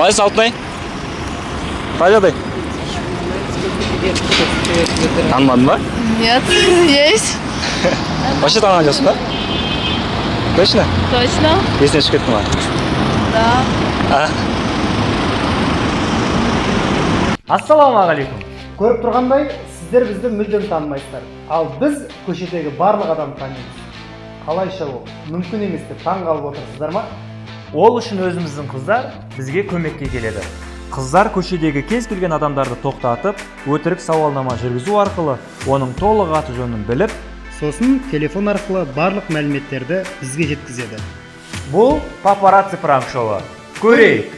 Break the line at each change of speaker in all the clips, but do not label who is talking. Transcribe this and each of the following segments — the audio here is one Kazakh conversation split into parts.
Қалайсың Алтынай? Қалай жағдай? Танымадың ба?
Нет, есть.
Вообще танымаған жоқсың ба? Точно?
Точно?
Есіне шығып кеттің ба?
Да.
Ассалаумағалейкум. Көріп тұрғандай, сіздер бізді мүлдем танымайсыздар. Ал біз көшедегі барлық адам танимыз. Қалайша ол мүмкін емес деп таң қалып отырсыздар ма? Ол үшін өзіміздің қыздар бізге көмекке келеді. Қыздар көшедегі кез келген адамдарды тоқтатып, өтірік сауалнама жүргізу арқылы оның толық аты жөнін біліп, сосын телефон арқылы барлық мәліметтерді бізге жеткізеді. Бұл папарацци пранк шоуы. Көрейік!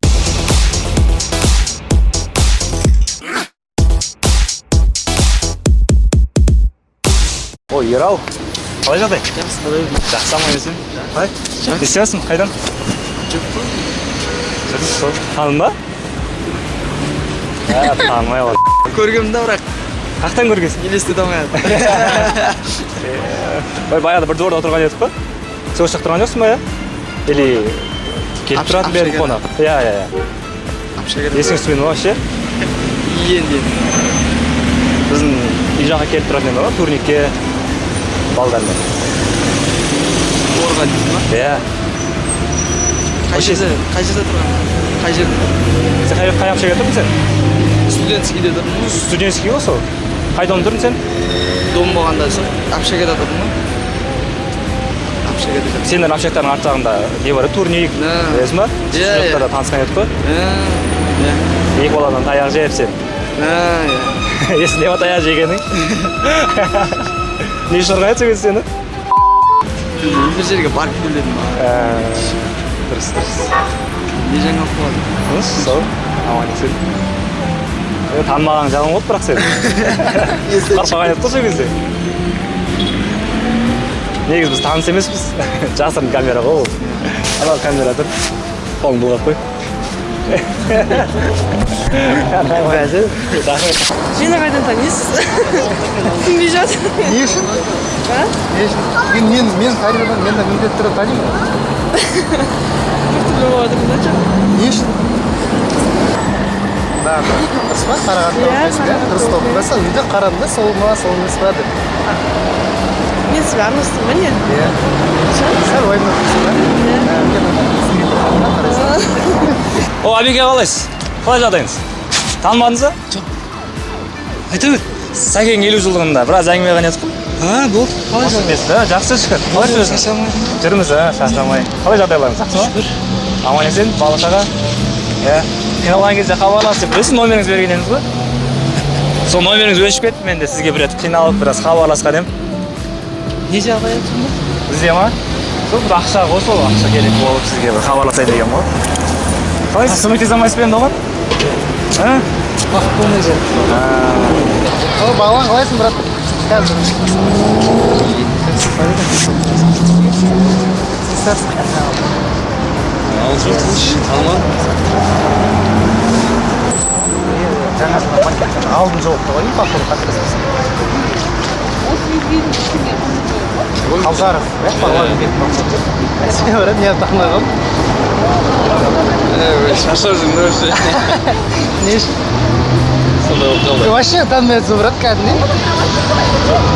Ой, Ерал, қалай жағдай? Жақсы аман-есен. Қалай? Не істейсің? Қайдан? Таныдың ба? Танымай алады.
Көргенмін да, бірақ
Қақтан көргенсің?
елестете алмайды.
Баяғыда бір дворда отырған едік па? Сол жақта тұрған жоқсың ба, я? Или келіп тұратын ба едік қонақ? Иә. Есің түспейді ма вообще?
Енді.
Біздің үй жаққа келіп тұратын еді ма? Турникке, балдармен.
Орға дейсің ба?
Иә.
Қай жерде тұрған? Қай жерде?
Сен қай апшаға тұрдың сен?
Студентскийде тұрдың.
Студентский ғой сол. Қайда тұрдың сен?
Дом болғанда сол апшагада тұрдың ба? Апшагада тұрдың.
Сендер апшақтардың арт жағында не бар? Турник, білесің ба? Студенттарда танысқан едік қой. Екі баладан таяқ жеп сен. Есіңде ма таяқ жегенің? Не үшін ұрған еді сені?
Бір жерге барып келдім ба?
Дұрыс.
Не жаңалық болады?
Сол, аман-есен. Танымаған жағың болды бірақ сен. Қарпаған еді ғой сол кезде. Негіз біз таныс емеспіз. Жасырын камера ғой ол. Анау камера тұр. Қолың бұлғап қой.
Мені қайдан танисыз? Түсінбей жатыр.
Не үшін? Не үшін? Мен қайдан, мен де міндетті түрде танимын.
Біртүрлі болады бұнда.
Не үшін? Дұрыс па? Қарағанда дұрыс тоқтаса, үйде қарадым да, сол емес па деп.
Мен себе армысың ба не?
Иә. Сәл ойымда тұрсың ба?
О, Абеке қалайсыз? Қалай жағдайыңыз? Танымадыңыз ба?
Жоқ. Айта бер.
Сәкең 50 жылдығында біраз әңгіме қылған едік қой.
Болды. Қалай жағдай?
Жақсы шүкір. Қалай жүрсің?
Шаршамай.
Жүрміз, шаршамай. Қалай жағдайларыңыз? Жақсы ма?
Шүкір.
Аман-есен, бала-шаға. Иә. Қиналған кезде хабарласып, білесіз номеріңізді берген едіңіз ғой? Сол номеріңіз өшіп кетті, мен де сізге бір рет қиналып, біраз хабарласқан едім.
Не жағдай сонда?
Бізде ма? Сол бір ақша ғой, сол ақша керек болып сізге бір хабарласайын деген ғой. Қалайсыз, көмектесе алмайсыз ба енді оған?
Уақыт болмай жатыр.
Бағлан қалайсың, брат? Қазір. Алдын жауапты ғой, паспорт қателеспесін. Қалжаров, Бағлан кетіп қалды. Сен барады, не тақына қалды?
Шашар жүрмін өші.
Не үшін?
Сонда болып қалды.
Вообще танымайсың, брат, кәдімдей?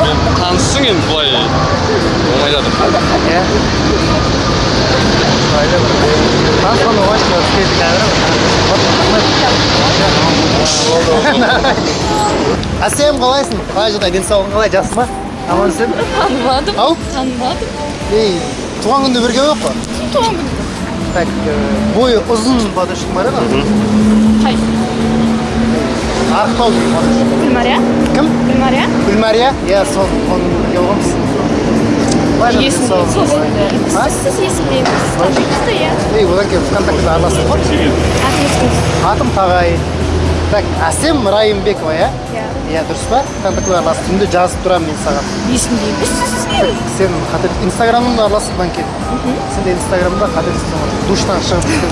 Мен таныстың енді бұлай оңай жатыр.
Иә. Танысқан оңай шығар, істейді Әсем, қалайсың? Қалай жағдай, денсаулығың қалай, жақсы ма? Аман-есен?
Танымадым.
Ау?
Танымадым.
Туған күнде бірге жоқ па?
Туған күнде.
Так, бойы ұзын подружкаң бар еді?
Қай?
Ақтау подружкаң.
Гүлмария?
Кім?
Гүлмария?
Гүлмария? Иә, соның бірге болғанбыз.
Есімдейміз. Сіз есімдейміз. Танымыз да, иә.
Одан кейін ВКонтактеде араластық қой. Атым Тағай. Так, Әсем Райымбекова, иә? Иә, дұрыс па? ВКонтактеде араластық. Түнде жазып тұрамын мен саған.
Есімдейміз.
Сен инстаграмымда араластықдан кейін. Сен де инстаграмда қателестің. Душтан шығып кеттің.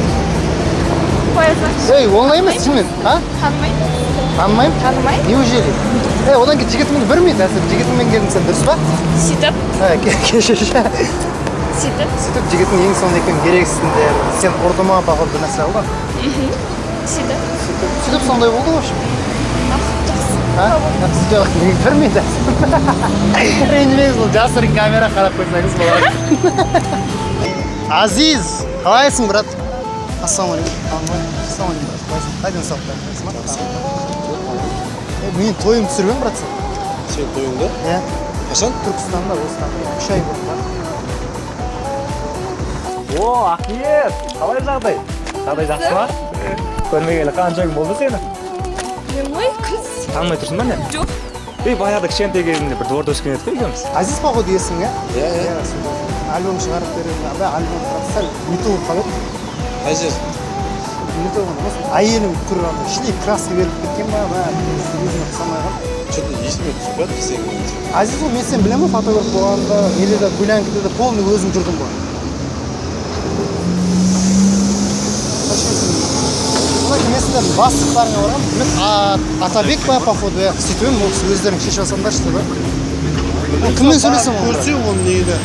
Оңай емес, шынымен.
Танымаймын.
Танымаймын?
Танымаймын.
Неужели? Одан кейін жігітіңді білмейді, Әсем. Жігітіңмен келдің сен, дұрыс па?
Сөйтіп. Сөйтіп
жігіттің ең соңында екен керексіңдер. Сен ұрдыма бағыл бір нәрсе алды.
Сөйтіп.
Сөйтіп сондай болды ғой.
Жақсы.
Жоқ, көрмейді. Ренжімеңіз, бұл жасырын камера қарап қойсаңыз болады. Азиз, қалайсың, брат? Ассалаумағалейкум. Ассалаумағалейкум, брат. Қалайсың? Қайдан сауықтарың? Мен тойым түсірген, брат, сен.
Сен тойыңда?
Иә.
Қашан?
Түркістанда, осыдан 3 ай болды.
О, Ахмет, қалай жағдай? Жағдай жақсы ма? Көрмегелі қанша күн болды сені?
Ой, күз.
Танымай тұрсың ба не?
Жоқ.
Баяғыда кішкентай кезінде бір дворда өскен едік қой екеуміз.
Азиз походу есің, иә?
Иә.
Альбом шығарып беремін. Альбом сәл не толып қалады.
Қай жер?
Не толып қалады. Әйелім тұрған. Ішіне краска беріп кеткен ба, өзіме ұқсамайған.
Что-то есіме түсіп жатыр сен.
Азиз ол, мен сен білемін, фотограф болғанда, еледе гулянкада да полный өзім жүрдім ғой. Мен сіздердің бастықтарыңа барғам, мен Атабек па, походу, сөйтіп ол кісі өздерің шешіп алсаңдаршы деп. Кіммен сөйлесем ол?
Көрсең оны нейді.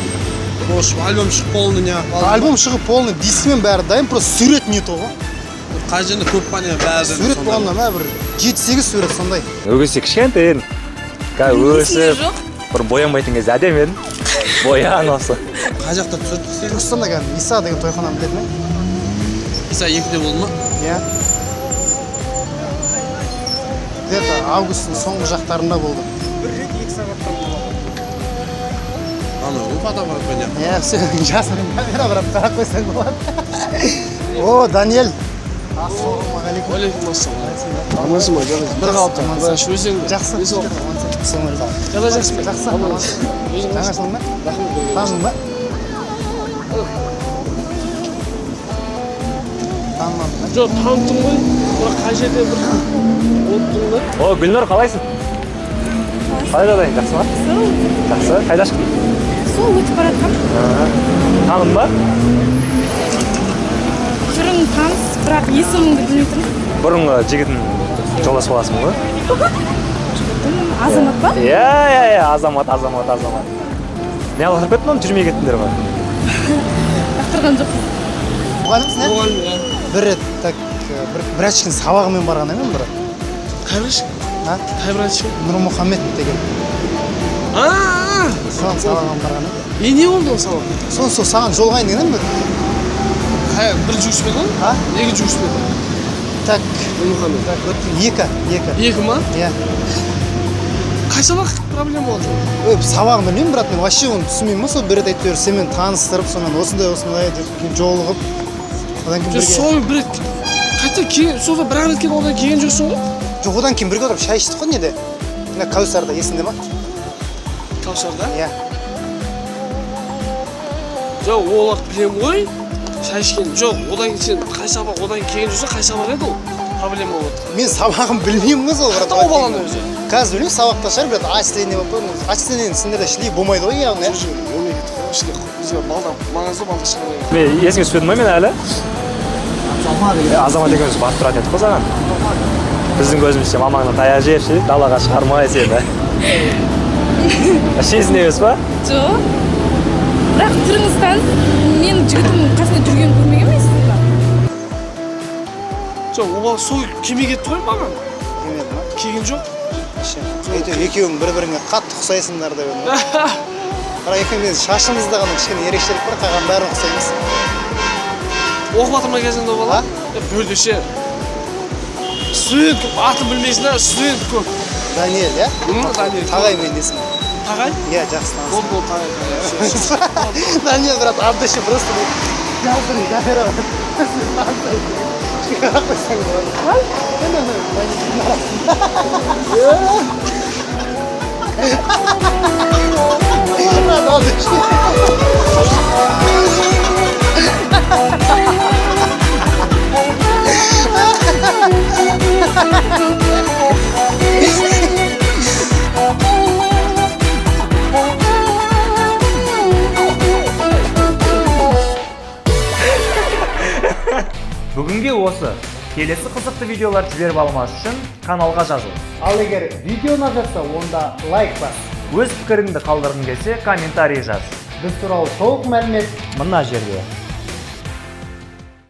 Альбом шығып полный не.
Альбом шығып полный, дисмен бәрі дайын, просто сурет не то ғой.
Қай жерінде көп па не бәрі.
Сурет болғанда ма бір 7-8 сурет сондай.
Өгесе кішкентай едің. Өсіп, бір боянбайтын кезде әдем едің. Боян осы.
Қай жақта түсірді сен?
Түркістанда кәдімгі Иса деген тойхананы білетін ме?
Иса 2-де болды ма?
Иә. Где-то августтың соңғы жақтарында болды. Бір рет 2 сағатта болды.
Ана, ол фотограф не?
Иә, все, жасырын камера брат, қарап қойсаң болады. О, Даниэль. Ассалаумағалейкум.
Алейкум ассалам. Амансың ба, жарайсың. Бір қалыпты. Шөсең бе?
Жақсы.
Қалай жақсы ма?
Жақсы. Жаңашылың ба? Таныдың ба? Танымадың ба?
Жоқ, таныттым ғой. Бірақ қай жерде бір оттың да.
О, Гүлнұр, қалайсың? Қалай жағдайың, жақсы ма? Жақсы. Қайда шықтың?
Сол өтіп бара жатқам.
Таныдың ба?
Түрің таныс, бірақ есіміңді білмейтін.
Бұрынғы жігітің жолдас боласың ғой?
Азамат па?
Иә, азамат. Не алғырып кеттің оны, жүрмей кеттіңдер ғой?
Лақтырған жоқ.
Мұғалімсің, ә?
Мұғалім, иә.
Бір рет, бір әчкін сабағымен барған емен, брат.
Қай врачка? Қай врачка?
Нұрмұхаммед деген. Соған сабағын барған емен.
Не болды ол сабақ?
Сол саған жолғайын деген бе?
Қай, бір жүгіспеді ғой? Екі жүгіспеді?
Так,
Нұрмұхаммед.
екі.
Екі ма?
Иә.
Қай сабақ проблема болды?
Сабағын білмеймін, брат, мен вообще оны түсінмеймін ма, сол бір рет әйтеуір сенімен таныстырып, сонымен осындай деп жолығып. Одан кейін бірге...
Сол бір рет, қайта кейін, сода бір ақ рет келіп одан келген жоқсың ғой?
Жоқ, одан кейін бірге отырып шай іштік қой неде? Кәусарда, есіңде ма?
Кәусарда?
Иә.
Жоқ, ол ақ білем ғой. Шай ішкен жоқ, одан кейін қай сабақ, одан келген жоқсың, қай сабақ еді ол? Проблема болды.
Мен сабағын білмеймін ғой сол, брат.
Қайта ол баланы өзі?
Қазір білмеймін, сабақта шығар, брат, отчисление болып қоймыз. Отчислениені сендерде шли болмайды ғой, яғни.
Ішінде бізге маңызды балда шығармайды.
Мен есіңе түспедім ма мен әлі? Азамат екеуміз барып тұратын едік қой саған. Біздің көзімізше мамаңнан таяқ жеп, далаға шығармай сені. Шешін емес па?
Жоқ. Бірақ түріңіз таныс, мен жігітім қасында жүрген көрмеген емессіз ба?
Жоқ, ол сол кеме кетті ғой маған.
Келмеді ма?
Келген жоқ.
Екеуің бір-біріңе қатты ұқсайсыңдар деп едім. Бірақ екеуіңіз шашыңызда ғана кішкене ерекшелік бар, қалған бәрін ұқсаймыз.
Оқып жатыр ма кезінде ол бала? Бөлдеше. Студент көп, атын білмейсің, студент көп.
Даниэль, иә?
Даниэль.
Тағай мен есім.
Тағай?
Иә, жақсы таныс.
Бол, Тағай.
Даниэль, брат, абдыше просто жаздырын камера бар. Қарап қойсаң болады.
Бүгінге осы. Келесі қызықты видеолар жіберіп алмас үшін каналға жазыл.
Ал егер видео ұнап жатса, онда лайк бас.
Өз пікіріңді қалдырғың келсе, комментарий жаз.
Біз туралы толық мәлімет
мына жерде.